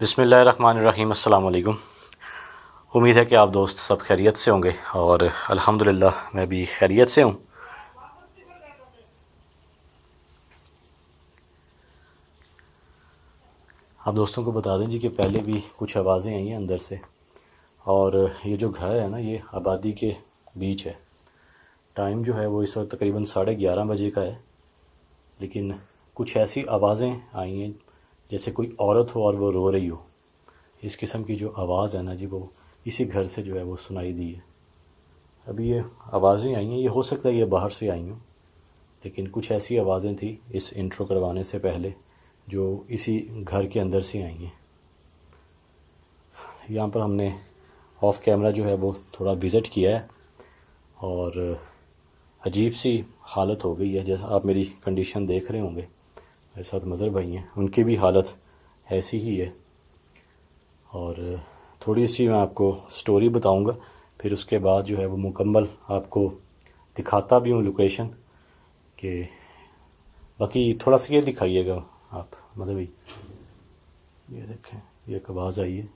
बिस्मिल्लाहिर्रहमानिर्रहीम। अस्सलाम वालेकुम। उम्मीद है कि आप दोस्त सब खैरियत से होंगे और अल्हम्दुलिल्लाह मैं भी खैरियत से हूँ। आप दोस्तों को बता दें जी कि पहले भी कुछ आवाज़ें आई हैं अंदर से, और ये जो घर है ना ये आबादी के बीच है। टाइम जो है वो इस वक्त तकरीबन 11:30 बजे का है, लेकिन कुछ ऐसी आवाज़ें आई हैं जैसे कोई औरत हो और वो रो रही हो। इस किस्म की जो आवाज़ है ना जी वो इसी घर से जो है वो सुनाई दी है। अभी ये आवाज़ें आई हैं, ये हो सकता है ये बाहर से आई हों, लेकिन कुछ ऐसी आवाज़ें थी इस इंट्रो करवाने से पहले जो इसी घर के अंदर से आई हैं। यहाँ पर हमने ऑफ़ कैमरा जो है वो थोड़ा विज़िट किया है और अजीब सी हालत हो गई है। जैसा आप मेरी कंडीशन देख रहे होंगे, मेरे साथ मज़र भाई हैं, उनकी भी हालत ऐसी ही है। और थोड़ी सी मैं आपको स्टोरी बताऊंगा, फिर उसके बाद जो है वो मुकम्मल आपको दिखाता भी हूँ लोकेशन के। बाकी थोड़ा सा ये दिखाइएगा आप, मतलब ये देखें, ये एक आवाज़ आई है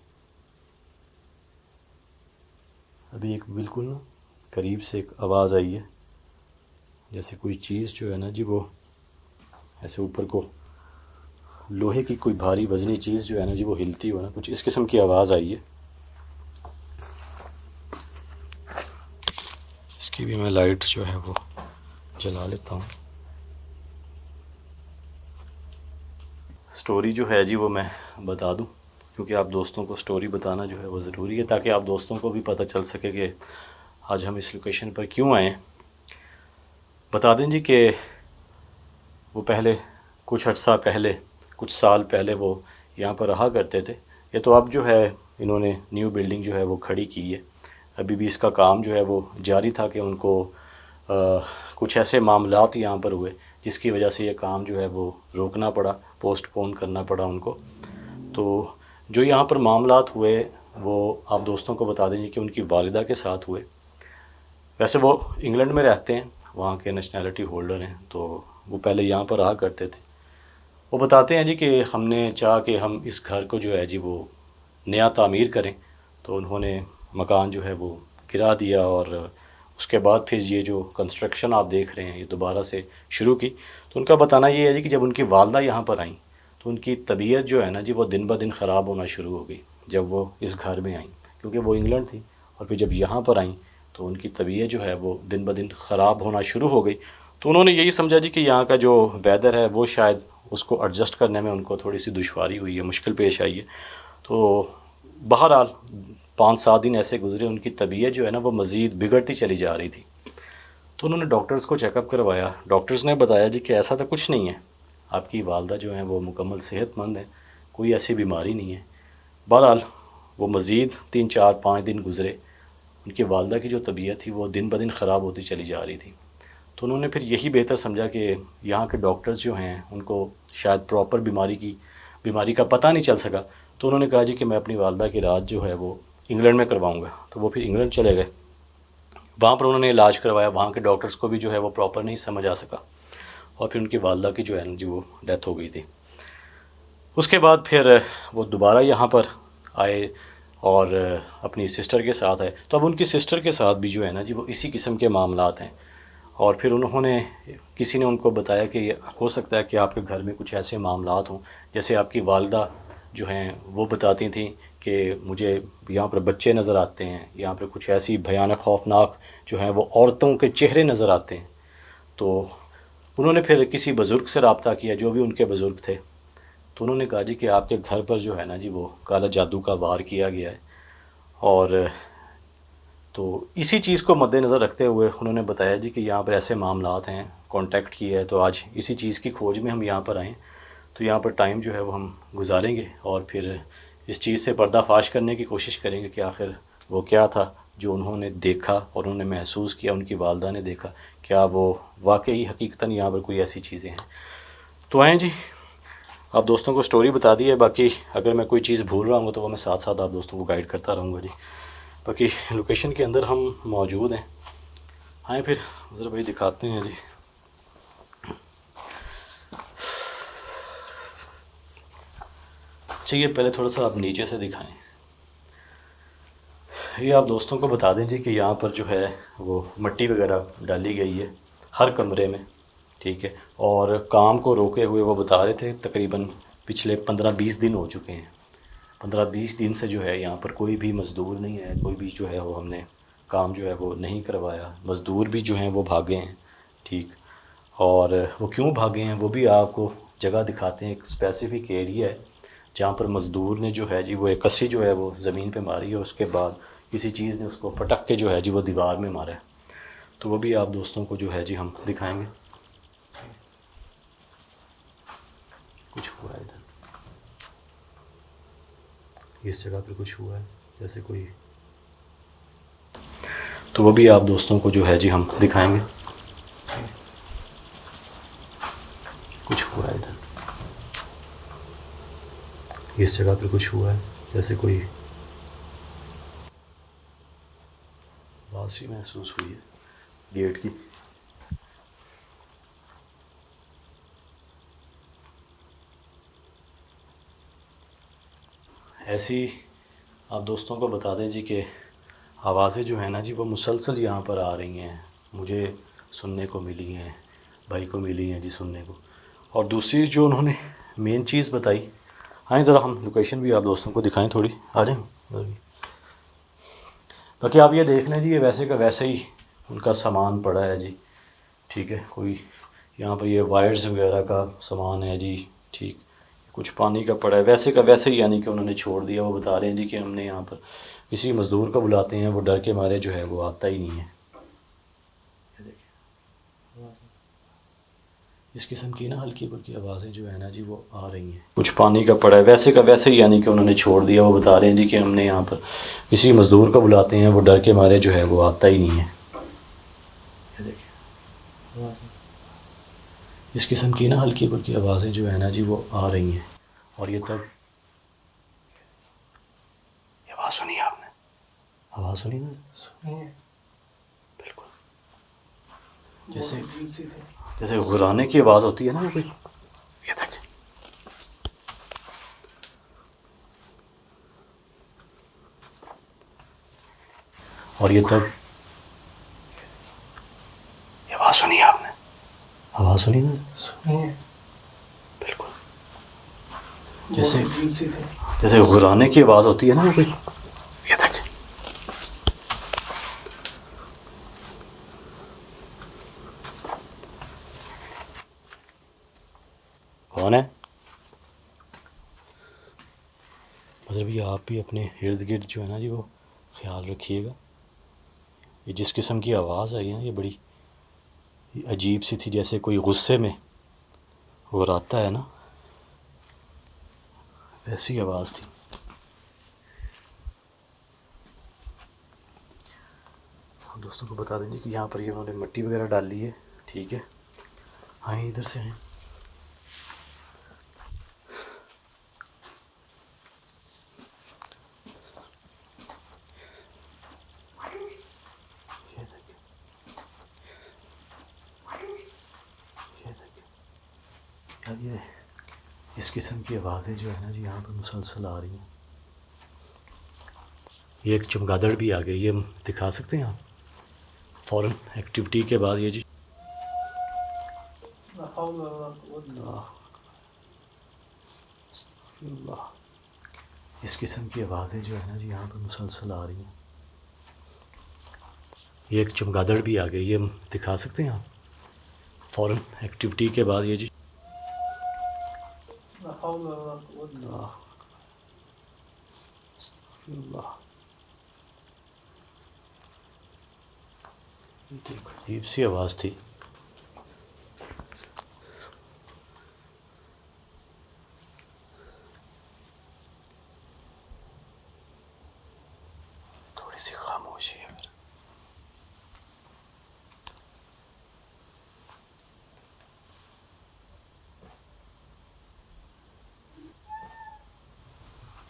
अभी, एक बिल्कुल ना करीब से एक आवाज़ आई है जैसे कोई चीज़ जो है ना जी वो ऐसे ऊपर को लोहे की कोई भारी वज़नी चीज़ जो है ना जी वो हिलती हो ना, कुछ इस किस्म की आवाज़ आई है। इसकी भी मैं लाइट जो है वो जला लेता हूँ। स्टोरी जो है जी वो मैं बता दूँ, क्योंकि आप दोस्तों को स्टोरी बताना जो है वो ज़रूरी है, ताकि आप दोस्तों को भी पता चल सके कि आज हम इस लोकेशन पर क्यों आए। बता दें जी कि वो पहले कुछ अर्सा पहले, कुछ साल पहले वो यहाँ पर रहा करते थे। ये तो अब जो है इन्होंने न्यू बिल्डिंग जो है वो खड़ी की है। अभी भी इसका काम जो है वो जारी था कि उनको कुछ ऐसे मामलात यहाँ पर हुए जिसकी वजह से ये काम जो है वो रोकना पड़ा, पोस्टपोन करना पड़ा उनको। तो जो यहाँ पर मामलात हुए वो आप दोस्तों को बता देंगे कि उनकी वालिदा के साथ हुए। वैसे वो इंग्लैंड में रहते हैं, वहाँ के नेशनैलिटी होल्डर हैं, तो वो पहले यहाँ पर रहा करते थे। वो बताते हैं जी कि हमने चाहा कि हम इस घर को जो है जी वो नया तामीर करें, तो उन्होंने मकान जो है वो गिरा दिया और उसके बाद फिर ये जो कंस्ट्रक्शन आप देख रहे हैं ये दोबारा से शुरू की। तो उनका बताना ये है जी कि जब उनकी वालदा यहाँ पर आई तो उनकी तबीयत जो है ना जी वो दिन ब दिन ख़राब होना शुरू हो गई जब वो इस घर में आई, क्योंकि वो इंग्लैंड थी। और फिर जब यहाँ पर आई तो उनकी तबीयत जो है वो दिन ब दिन ख़राब होना शुरू हो गई। तो उन्होंने यही समझा जी कि यहाँ का जो वेदर है वो शायद उसको एडजस्ट करने में उनको थोड़ी सी दुश्वारी हुई है, मुश्किल पेश आई है। तो बहरहाल 5-7 दिन ऐसे गुजरे, उनकी तबीयत जो है ना वो मज़ीद बिगड़ती चली जा रही थी। तो उन्होंने डॉक्टर्स को चेकअप करवाया। डॉक्टर्स ने बताया जी कि ऐसा तो कुछ नहीं है, आपकी वालदा जो है वो मुकम्मल सेहतमंद है, कोई ऐसी बीमारी नहीं है। बहरहाल वो मज़ीद 3-4-5 दिन गुजरे, उनकी वालदा की जो तबीयत थी वो दिन ब दिन ख़राब होती चली जा रही थी। तो उन्होंने फिर यही बेहतर समझा कि यहाँ के डॉक्टर्स जो हैं उनको शायद प्रॉपर बीमारी का पता नहीं चल सका। तो उन्होंने कहा जी कि मैं अपनी वालदा की इलाज जो है वो इंग्लैंड में करवाऊँगा। तो वो फिर इंग्लैंड चले गए, वहाँ पर उन्होंने इलाज करवाया। वहाँ के डॉक्टर्स को भी जो है वो प्रॉपर नहीं समझ आ सका और फिर उनकी वालदा की जो है जी वो डेथ हो गई थी। उसके बाद फिर वो दोबारा यहाँ पर आए और अपनी सिस्टर के साथ आए। तो अब उनकी सिस्टर के साथ भी जो है ना जी वो इसी किस्म के मामलात हैं। और फिर उन्होंने, किसी ने उनको बताया कि हो सकता है कि आपके घर में कुछ ऐसे मामलात हों, जैसे आपकी वालदा जो हैं वो बताती थी कि मुझे यहाँ पर बच्चे नज़र आते हैं, यहाँ पर कुछ ऐसी भयानक खौफनाक जो हैं वो औरतों के चेहरे नज़र आते हैं। तो उन्होंने फिर किसी बुज़ुर्ग से रब्ता किया, जो भी उनके बुज़ुर्ग थे। तो उन्होंने कहा जी कि आपके घर पर जो है ना जी वो काला जादू का वार किया गया है। और तो इसी चीज़ को मद्देनज़र रखते हुए उन्होंने बताया जी कि यहाँ पर ऐसे मामलात हैं, कांटेक्ट किया है, तो आज इसी चीज़ की खोज में हम यहाँ पर आए। तो यहाँ पर टाइम जो है वो हम गुजारेंगे और फिर इस चीज़ से पर्दाफाश करने की कोशिश करेंगे कि आखिर वो क्या था जो उन्होंने देखा और उन्होंने महसूस किया, उनकी वालदा ने देखा, क्या वो वाकई हकीकतन यहाँ पर कोई ऐसी चीज़ें हैं। तो आएँ जी, आप दोस्तों को स्टोरी बता दी है। बाकी अगर मैं कोई चीज़ भूल रहा हूँ तो वो मैं साथ साथ आप दोस्तों को गाइड करता रहूँगा जी। बाकी लोकेशन के अंदर हम मौजूद हैं। आए फिर ज़रा भाई दिखाते हैं जी। चाहिए। पहले थोड़ा सा आप नीचे से दिखाएं। ये आप दोस्तों को बता दें जी कि यहाँ पर जो है वो मिट्टी वगैरह डाली गई है हर कमरे में, ठीक है। और काम को रोके हुए वो बता रहे थे तकरीबन पिछले 15-20 दिन हो चुके हैं। 15-20 दिन से जो है यहाँ पर कोई भी मज़दूर नहीं है, कोई भी जो है वो हमने काम जो है वो नहीं करवाया। मज़दूर भी जो हैं वो भागे हैं, ठीक। और वो क्यों भागे हैं वो भी आपको जगह दिखाते हैं। एक स्पेसिफ़िक एरिया है जहाँ पर मज़दूर ने जो है जी वो एक कस्सी जो है वो ज़मीन पे मारी है, उसके बाद किसी चीज़ ने उसको पटक के जो है जी वो दीवार में मारा है। तो वो भी आप दोस्तों को जो है जी हम दिखाएंगे। कुछ हुआ है इधर, इस जगह पे कुछ हुआ है जैसे कोई, तो वो भी आप दोस्तों को जो है जी हम दिखाएंगे। कुछ हुआ है इधर, इस जगह पे कुछ हुआ है जैसे कोई आवाज़ भी महसूस हुई है गेट की। ऐसी आप दोस्तों को बता दें जी कि आवाज़ें जो है ना जी वो मुसलसल यहाँ पर आ रही हैं, मुझे सुनने को मिली हैं, भाई को मिली हैं जी सुनने को। और दूसरी जो उन्होंने मेन चीज़ बताई, हाँ ज़रा हम लोकेशन भी आप दोस्तों को दिखाएं थोड़ी, आ जाएं। बाकी आप ये देख लें जी, ये वैसे का वैसे ही उनका सामान पड़ा है जी, ठीक है। कोई यहाँ पर ये वायर्स वगैरह का सामान है जी, ठीक। कुछ पानी का पड़ा है, वैसे का वैसे ही, यानी कि उन्होंने छोड़ दिया। वो बता रहे हैं जी कि हमने यहाँ पर किसी मज़दूर को बुलाते हैं, वो डर के मारे जो है वो आता ही नहीं है। इस किस्म की ना हल्की फुल्की आवाज़ें जो है ना जी वो आ रही हैं। कुछ पानी का पड़ा है, वैसे का वैसे ही, यानी कि उन्होंने छोड़ दिया। वो बता रहे हैं जी कि हमने यहाँ पर किसी मज़दूर को बुलाते हैं, वो डर के मारे जो है वो आता ही नहीं है। इस किस्म की ना हल्की फुल्की आवाज़ें जो है ना जी वो आ रही हैं। और ये तब आवाज़ सुनी आपने, आवाज़ सुनी ना, बिल्कुल जैसे गुर्राने की आवाज़ होती है ना कोई, ये देखें। और ये तब आवाज़ सुनी आपने, आवाज़ सुनी ना, बिल्कुल जैसे गुर्राने की आवाज़ होती है ना कोई, ये देखें। कौन है? मतलब ये आप भी अपने इर्द गिर्द जो है ना जी वो ख्याल रखिएगा। ये जिस किस्म की आवाज़ आई है ना, ये बड़ी अजीब सी थी, जैसे कोई गुस्से में गुर्राता है ना, ऐसी आवाज़ थी। हम दोस्तों को बता देंगे कि यहाँ पर ये उन्होंने मिट्टी वगैरह डाल ली है, ठीक है। हाँ इधर से हैं। ये इस किस्म की आवाज़ें जो है ना जी यहाँ पर मुसलसल आ रही हैं। ये एक चमगादड़ भी आ गई, ये हम दिखा सकते हैं आप फ़ौरन एक्टिविटी के बाद। ये जी इस किस्म की आवाज़ें जो है ना जी यहाँ पर मुसलसल आ रही हैं। ये एक चमगादड़ भी आ गई, ये हम दिखा सकते हैं आप फ़ौरन एक्टिविटी के बाद। ये जी अजीब सी आवाज़ थी। थोड़ी सी खामोशी है फिर।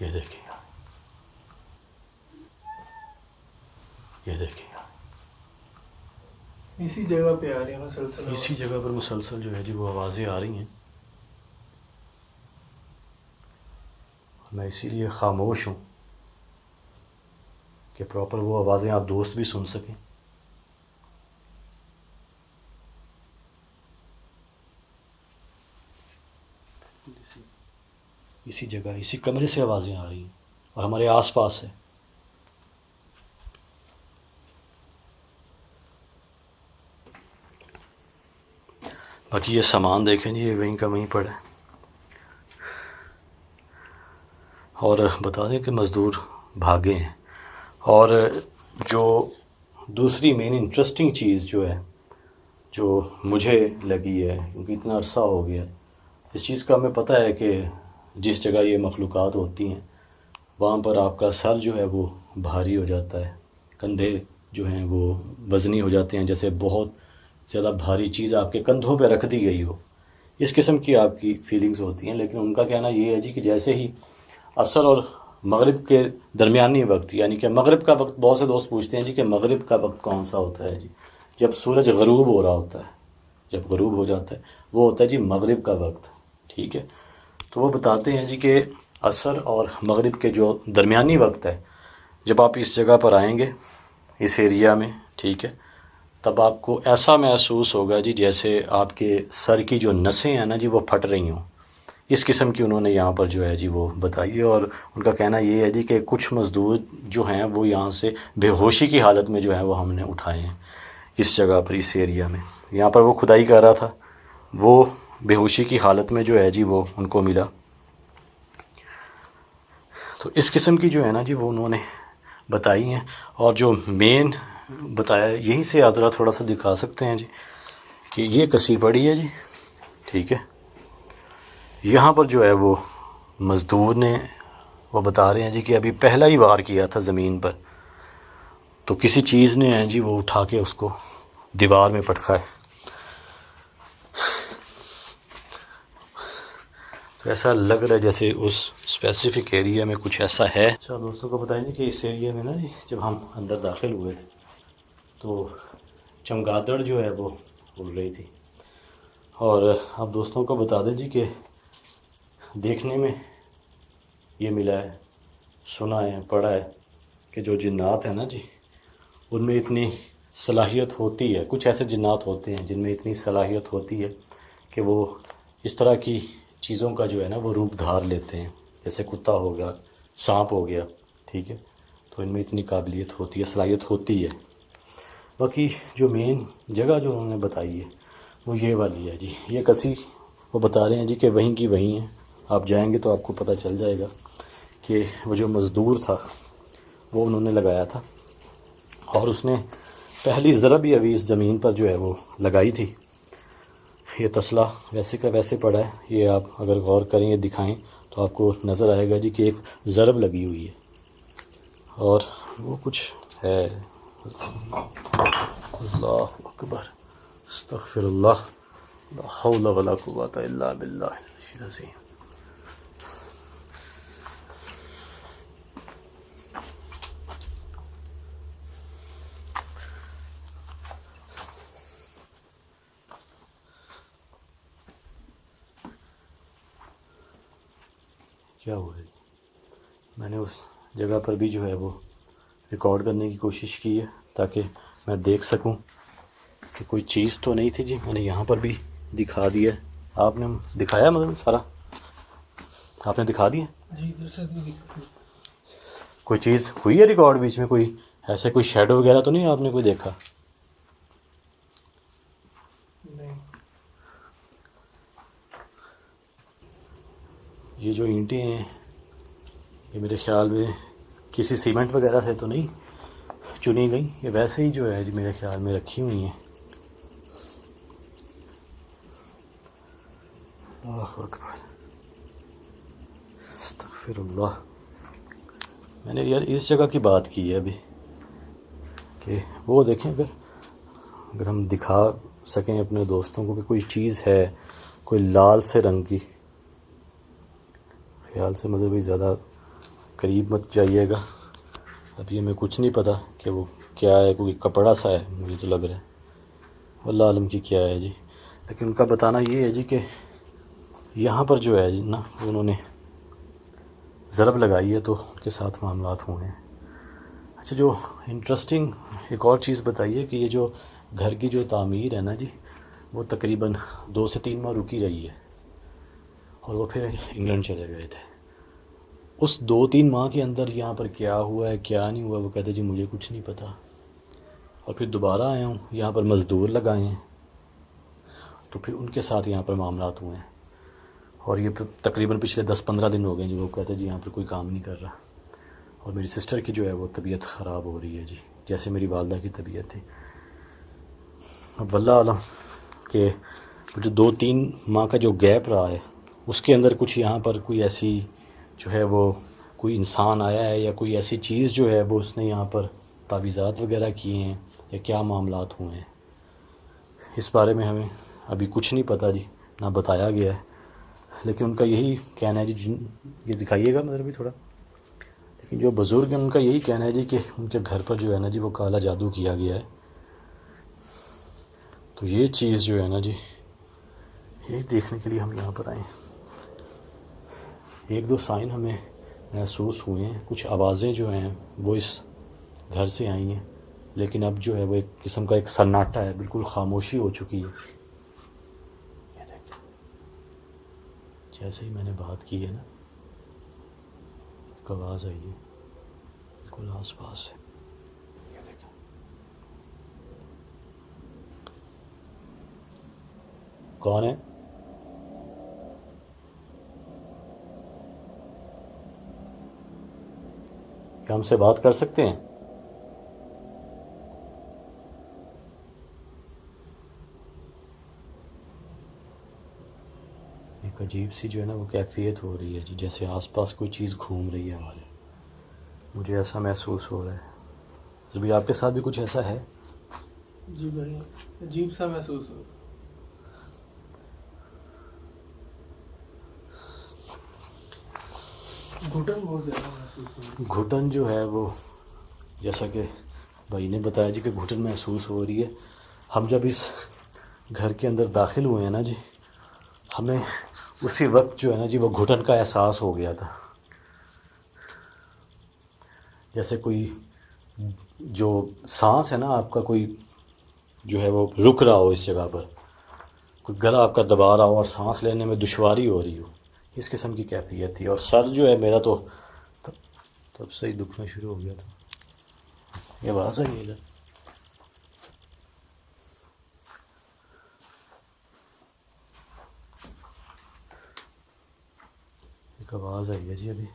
ये देखिए यार, ये देखिए यार, इसी जगह पे आ रही है मुसलसल, इसी जगह पर मुसलसल जो है जी वो आवाज़ें आ रही हैं। मैं इसीलिए ख़ामोश हूँ कि प्रॉपर वो आवाज़ें आप दोस्त भी सुन सकें। इसी जगह, इसी कमरे से आवाज़ें आ रही हैं और हमारे आसपास है। बाकी ये सामान देखें जी, ये वहीं का वहीं पड़ा है। और बता दें कि मज़दूर भागे हैं। और जो दूसरी मेन इंटरेस्टिंग चीज़ जो है, जो मुझे लगी है, क्योंकि इतना अरसा हो गया इस चीज़ का, हमें पता है कि जिस जगह ये मखलूक़ात होती हैं वहाँ पर आपका सर जो है वो भारी हो जाता है, कंधे जो हैं वो वज़नी हो जाते हैं, जैसे बहुत ज़्यादा भारी चीज़ आपके कंधों पे रख दी गई हो, इस किस्म की आपकी फीलिंग्स होती हैं। लेकिन उनका कहना ये है जी कि जैसे ही असर और मगरिब के दरमियानी वक्त, यानी कि मगरिब का वक्त, बहुत से दोस्त पूछते हैं जी कि मगरिब का वक्त कौन सा होता है जी? जब सूरज ग़रूब हो रहा होता है, जब ग़रूब हो जाता है वो होता है जी मगरिब का वक्त। ठीक है, तो वो बताते हैं जी कि असर और मगरिब के जो दरमियानी वक्त है, जब आप इस जगह पर आएंगे, इस एरिया में, ठीक है, तब आपको ऐसा महसूस होगा जी जैसे आपके सर की जो नसें हैं ना जी वो फट रही हों। इस किस्म की उन्होंने यहाँ पर जो है जी वो बताई है। और उनका कहना ये है जी कि कुछ मज़दूर जो हैं वो यहाँ से बेहोशी की हालत में जो है वो हमने उठाए हैं इस जगह पर, इस एरिया में। यहाँ पर वो खुदाई कर रहा था, वो बेहोशी की हालत में जो है जी वो उनको मिला। तो इस किस्म की जो है ना जी वो उन्होंने बताई हैं। और जो मेन बताया, यहीं से यात्रा थोड़ा सा दिखा सकते हैं जी कि ये कसी पड़ी है जी। ठीक है, यहाँ पर जो है वो मज़दूर ने, वो बता रहे हैं जी कि अभी पहला ही वार किया था ज़मीन पर, तो किसी चीज़ ने है जी वो उठा के उसको दीवार में पटका है। तो ऐसा लग रहा है जैसे उस स्पेसिफ़िक एरिया में कुछ ऐसा है। अच्छा, दोस्तों को बताएंगे कि इस एरिया में ना जी जब हम अंदर दाखिल हुए थे तो चमगादड़ जो है वो उड़ रही थी। और आप दोस्तों को बता दें जी कि देखने में ये मिला है, सुना है, पढ़ा है कि जो जिन्नात है ना जी उनमें इतनी सलाहियत होती है, कुछ ऐसे जिन्नात होते हैं जिनमें इतनी सलाहियत होती है कि वो इस तरह की चीज़ों का जो है ना वो रूप धार लेते हैं, जैसे कुत्ता हो गया, सांप हो गया। ठीक है, तो इनमें इतनी काबिलियत होती है, सलाहियत होती है। बाकी जो मेन जगह जो उन्होंने बताई है वो ये वाली है जी, ये कसी, वो बता रहे हैं जी कि वहीं की वहीं है। आप जाएंगे तो आपको पता चल जाएगा कि वो जो मज़दूर था वो उन्होंने लगाया था और उसने पहली ज़रब ही अभी इस ज़मीन पर जो है वो लगाई थी। ये तसला वैसे का वैसे पड़ा है, ये आप अगर गौर करें, ये दिखाएं तो आपको नज़र आएगा जी कि एक ज़रब लगी हुई है और वो कुछ है। अल्लाह अकबर, अस्तग़फिरुल्लाह, ला हौला वला कुव्वता इल्ला बिल्लाहिल अज़ीम। क्या हुआ है? मैंने उस जगह पर भी जो है वो रिकॉर्ड करने की कोशिश की है ताकि मैं देख सकूं कि कोई चीज़ तो नहीं थी जी। मैंने यहाँ पर भी दिखा दिया, आपने दिखाया, मतलब सारा आपने दिखा दिया जी, इधर से भी दिखा। कोई चीज़ हुई है रिकॉर्ड बीच में? कोई ऐसे कोई शेडो वगैरह तो नहीं आपने कोई देखा? नहीं, ये जो ईंटें हैं ये मेरे ख्याल में किसी सीमेंट वगैरह से तो नहीं चुनी गई, ये वैसे ही जो है जी मेरे ख्याल में रखी हुई हैं। अल्लाहु अकबर, अस्तग़फिरुल्लाह। मैंने यार इस जगह की बात की है अभी कि वो देखें, अगर हम दिखा सकें अपने दोस्तों को कि कोई चीज़ है, कोई लाल से रंग की, ख्याल से मतलब भी ज़्यादा करीब मत जाइएगा, अभी हमें कुछ नहीं पता कि वो क्या है, कोई कपड़ा सा है मुझे तो लग रहा है, वल्लाह आलम की क्या है जी। लेकिन उनका बताना ये है जी कि यहाँ पर जो है ना उन्होंने ज़रब लगाई है तो उनके साथ मामलात हुए हैं। अच्छा, जो इंटरेस्टिंग एक और चीज़ बताइए कि ये जो घर की जो तामीर है ना जी, वो तकरीबन 2 से 3 माह रुकी रही है और वो फिर इंग्लैंड चले गए थे। उस 2-3 माह के अंदर यहाँ पर क्या हुआ है क्या नहीं हुआ, वो कहते जी मुझे कुछ नहीं पता। और फिर दोबारा आया हूँ, यहाँ पर मज़दूर लगाए हैं तो फिर उनके साथ यहाँ पर मामलात हुए हैं। और ये तकरीबन पिछले 10-15 दिन हो गए जी, वो कहते जी यहाँ पर कोई काम नहीं कर रहा। और मेरी सिस्टर की जो है वो तबीयत ख़राब हो रही है जी, जैसे मेरी वालदा की तबीयत थी। अब वल्लाह आलम कि जो 2-3 माह का जो गैप रहा है उसके अंदर कुछ यहाँ पर कोई ऐसी जो है वो कोई इंसान आया है या कोई ऐसी चीज़ जो है वो उसने यहाँ पर तावीज़ात वगैरह किए हैं या क्या मामलात हुए हैं, इस बारे में हमें अभी कुछ नहीं पता जी, ना बताया गया है। लेकिन उनका यही कहना है जी, ये दिखाइएगा मतलब भी थोड़ा, लेकिन जो बुज़ुर्ग हैं उनका यही कहना है जी कि उनके घर पर जो है ना जी वो काला जादू किया गया है। तो ये चीज़ जो है ना जी, यही देखने के लिए हम यहाँ पर आए हैं। 1-2 साइन हमें महसूस हुए हैं, कुछ आवाज़ें जो हैं वो इस घर से आई हैं, लेकिन अब जो है वो एक किस्म का एक सन्नाटा है, बिल्कुल खामोशी हो चुकी है। ये देखिए, जैसे ही मैंने बात की है ना, एक आवाज़ आई है बिल्कुल आस पास से। ये देखिए, कौन है? क्या हमसे बात कर सकते हैं? एक अजीब सी जो है ना वो कैफियत हो रही है जी, जैसे आसपास कोई चीज़ घूम रही है हमारे, मुझे ऐसा महसूस हो रहा है। तो भी आपके साथ भी कुछ ऐसा है? जी भाई, अजीब सा महसूस हो। घुटन बहुत ज़्यादा महसूस हो। घुटन जो है वो, जैसा कि भाई ने बताया जी कि घुटन महसूस हो रही है। हम जब इस घर के अंदर दाखिल हुए हैं ना जी, हमें उसी वक्त जो है ना जी वो घुटन का एहसास हो गया था, जैसे कोई जो सांस है ना आपका, कोई जो है वो रुक रहा हो इस जगह पर, कोई गला आपका दबा रहा हो और सांस लेने में दुश्वारी हो रही हो, इस किस्म की कैफियत थी। और सर जो है मेरा तो तब से ही दुखना शुरू हो गया था। ये आवाज़ आई है, एक आवाज़ आई है जी अभी।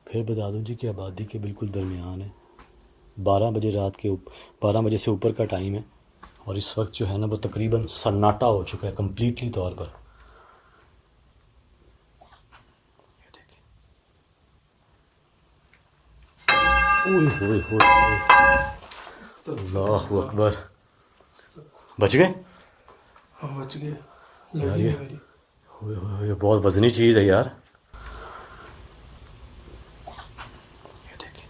फिर बता दूं जी कि आबादी के बिल्कुल दरमियान है, 12 बजे रात के 12 बजे से ऊपर का टाइम है और इस वक्त जो है ना वो तकरीबन सन्नाटा हो चुका है कम्प्लीटली तौर पर। ओए होए होए, अल्लाहु अकबर, बच गए? हाँ बच गए यार लगी ये मेरी। होए होए, ये बहुत वजनी चीज़ है यार। ये देखिए,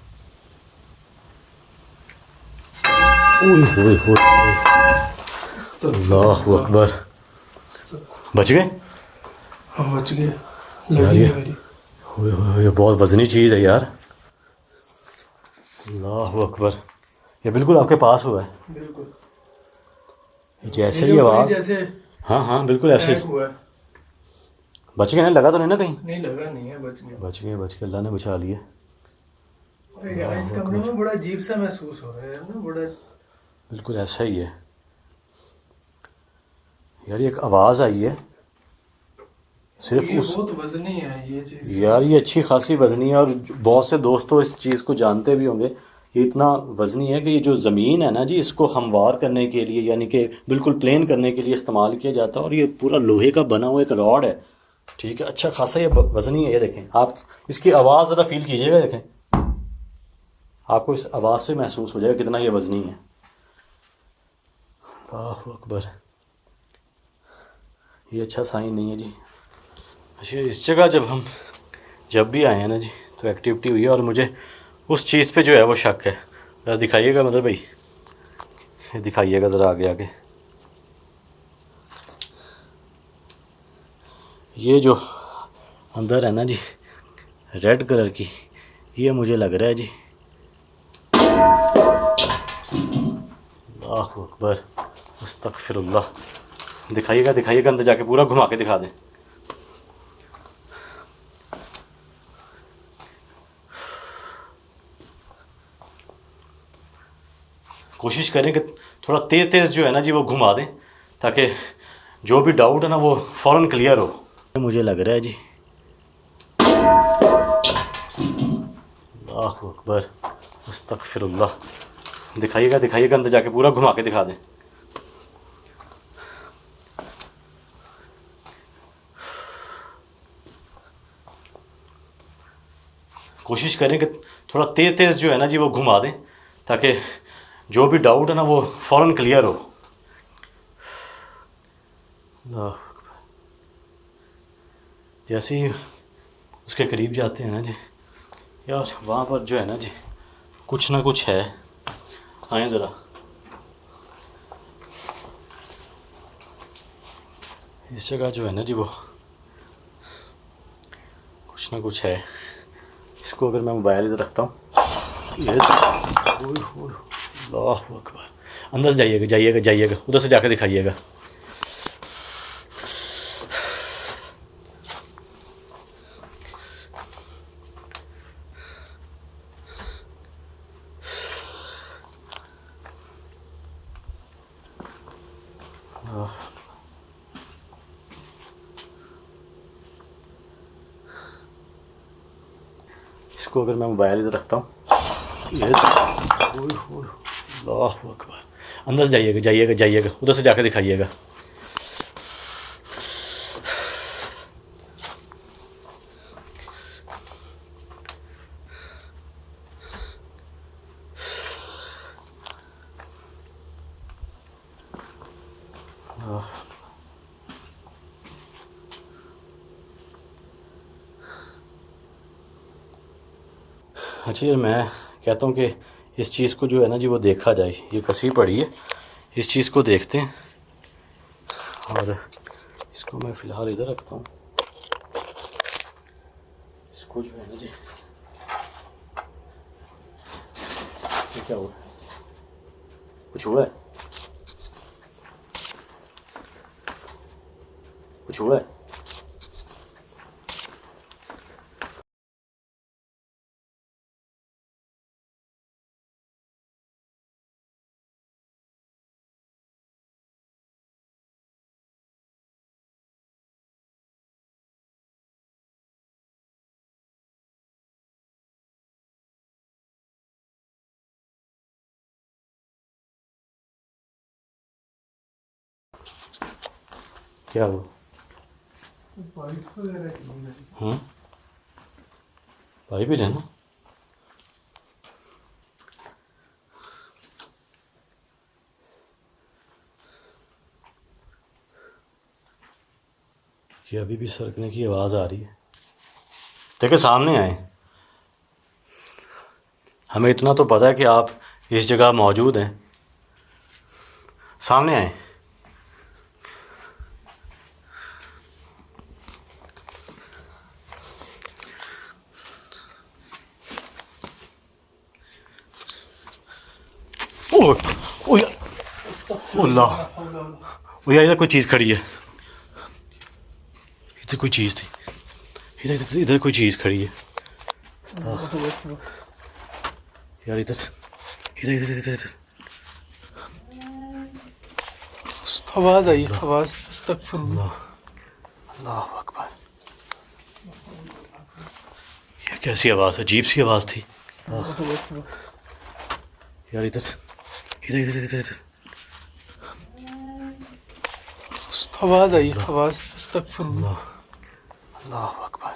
ओए होए होए, अल्लाहु अकबर, बच गए? हाँ बच गए यार लगी ये मेरी। होए होए, ये बहुत वजनी चीज़ है यार। अल्लाहु अकबर, ये बिल्कुल आपके पास हुआ है, बिल्कुल जैसे ही आवाज़। जैसे हाँ हाँ बिल्कुल ऐसे अटैक ही। हुआ है। बच गए ना, लगा तो नहीं ना कहीं? नहीं लगा नहीं है, बच गया। बच गए, बच गए, अल्लाह ने बचा लिए। अरे यार इस कमरे में बड़ा अजीब सा महसूस हो रहा है ना, बड़ा। बिल्कुल ऐसा ही है यार। ये एक आवाज़ आई है सिर्फ ये उस, बहुत वजनी है ये चीज़ यार ये अच्छी खासी वजनी है और बहुत से दोस्तों इस चीज़ को जानते भी होंगे। ये इतना वजनी है कि ये जो ज़मीन है ना जी, इसको हमवार करने के लिए यानी कि बिल्कुल प्लेन करने के लिए इस्तेमाल किया जाता है। और ये पूरा लोहे का बना हुआ एक रॉड है, ठीक है, अच्छा खासा ये वजनी है। ये देखें आप, इसकी आवाज़ ज़रा फील कीजिएगा, देखें आपको इस आवाज़ से महसूस हो जाएगा कितना ये वजनी है। अल्लाहु अकबर, ये अच्छा साइन नहीं है जी। अच्छा, इस जगह जब भी आए हैं ना जी तो एक्टिविटी हुई है और मुझे उस चीज़ पे जो है वो शक है। ज़रा दिखाइएगा मतलब भाई, ये दिखाइएगा ज़रा आगे आगे। ये जो अंदर है ना जी रेड कलर की, ये मुझे लग रहा है जी, अल्लाहु अकबर, अस्तगफिरुल्लाह। दिखाइएगा दिखाइएगा, अंदर जाके पूरा घुमा के दिखा दें। कोशिश करें कि थोड़ा तेज़ तेज़ जो है ना जी वो घुमा दें, ताकि जो भी डाउट है ना वो फ़ौरन क्लियर हो। मुझे लग रहा है जी, अल्लाहु अकबर, अस्तगफिरुल्लाह। दिखाइएगा दिखाइएगा, अंदर जाके पूरा घुमा के दिखा दें। कोशिश करें कि थोड़ा तेज़ तेज़ जो है ना जी वो घुमा दें, ताकि जो भी डाउट है ना वो फ़ौरन क्लियर हो। अल्लाहु अकबर। जैसे ही उसके करीब जाते हैं ना जी यार, वहाँ पर जो है ना जी कुछ ना कुछ है। आए ज़रा, इस जगह जो है ना जी वो कुछ ना कुछ है। इसको अगर मैं मोबाइल इधर रखता हूँ, ये अल्लाहु अकबर। अंदर जाइएगा जाइएगा जाइएगा, उधर से जाकर दिखाइएगा। इसको अगर मैं मोबाइल इधर रखता हूँ, ये अल्लाहु अकबर। अंदर जाइएगा जाइएगा जाइएगा, उधर से जाकर दिखाइएगा। अच्छा यार, मैं कहता हूँ कि इस चीज़ को जो है ना जी वो देखा जाए। ये कसी पड़ी है, इस चीज़ को देखते हैं। और इसको मैं फ़िलहाल इधर रखता हूँ। इसको जो है ना जी, ये क्या हुआ, कुछ हुआ है, कुछ हुआ है। क्या हुआ? पाइप वगैरह क्लीन है। हाँ, भाई भी रहना। ये अभी भी सरकने की आवाज़ आ रही है। देखो सामने आए, हमें इतना तो पता है कि आप इस जगह मौजूद हैं। सामने आए। ओ ओ यार, अल्लाह, ओ यार इधर कोई चीज़ खड़ी है। इधर कोई चीज़ थी, इधर इधर इधर कोई चीज़ खड़ी है। यार इधर इधर इधर इधर इधर आवाज़ आई, आवाज़। अस्तगफिरुल्लाह। अल्लाह अकबर। ये कैसी आवाज़, अजीब सी आवाज़ थी। यार इधर इधर इधर इधर इधर आवाज़ आई, आवाज़। अस्तगफिरुल्लाह। अल्लाह अकबर।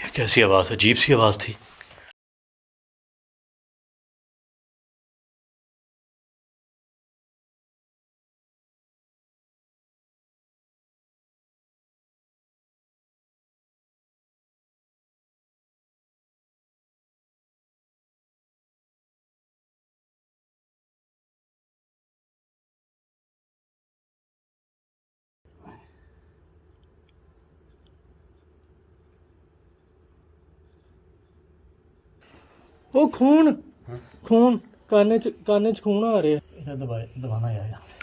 ये कैसी आवाज़, अजीब सी आवाज़ थी। ਉਹ ਖੂਨ ਕੰਨ ਚ ਖੂਨ ਆ ਰਿਹਾ इधर दबाना यार